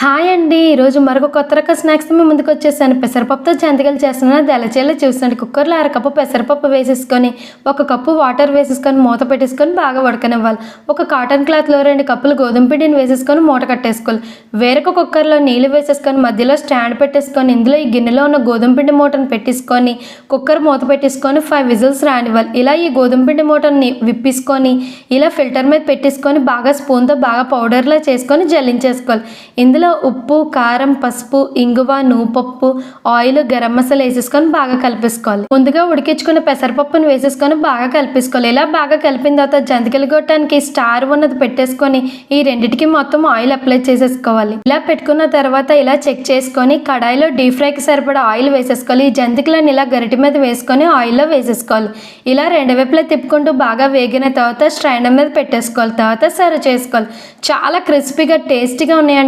Hi అండి. ఈరోజు మరొక కొత్త రకం స్నాక్స్‌తో మీ ముందుకొచ్చేసాను. పెసరపప్పుతో జంతికలు చేస్తున్నాను. అది ఎలా చేయాలో చూసేయండి. కుక్కర్‌లో అరకప్పు పెసరపప్పు వేసేసుకొని, ఒక కప్పు వాటర్ వేసేసుకొని, మూత పెట్టేసుకొని బాగా ఉడకనివ్వాలి. ఒక కాటన్ క్లాత్‌లో 2 కప్పులు గోధుమ పిండిని వేసేసుకొని మూట కట్టేసుకోవాలి. వేరొక కుక్కర్‌లో నీళ్లు వేసేసుకొని, మధ్యలో స్టాండ్ పెట్టేసుకొని, ఇందులో ఈ గిన్నెలో ఉన్న గోధుమ పిండి మూటను పెట్టేసుకొని, కుక్కర్ మూత పెట్టేసుకొని 5 విజిల్స్ రానివ్వాలి. ఇలా ఈ గోధుమ పిండి మూటని విప్పేసుకొని, ఇలా ఫిల్టర్ మీద పెట్టేసుకొని, బాగా స్పూన్‌తో బాగా పౌడర్‌లా చేసుకొని జల్లించేసుకోవాలి. ఇందులో ఉప్పు, కారం, పసుపు, ఇంగువ, నువ్వుపప్పు, ఆయిల్, గరం మసాలా వేసేసుకొని బాగా కలిపేసుకోవాలి. ముందుగా ఉడికించుకున్న పెసరపప్పును వేసేసుకొని బాగా కలిపేసుకోవాలి. ఇలా బాగా కలిపిన తర్వాత జంతికలు గొట్టానికి స్టార్ ఉన్నది పెట్టేసుకొని ఈ రెండిటికి మొత్తం ఆయిల్ అప్లై చేసేసుకోవాలి. ఇలా పెట్టుకున్న తర్వాత ఇలా చెక్ చేసుకొని కడాయిలో డీప్ ఫ్రైకి సరిపడా ఆయిల్ వేసేసుకోవాలి. ఈ జంతికలను ఇలా గరిటె మీద వేసుకొని ఆయిల్లో వేసేసుకోవాలి. ఇలా రెండు వైపులా తిప్పుకుంటూ బాగా వేగిన తర్వాత స్ట్రైనర్ మీద పెట్టేసుకోవాలి. తర్వాత సర్వ్ చేసుకోవాలి. చాలా క్రిస్పీగా టేస్టీగా ఉన్నాయండి.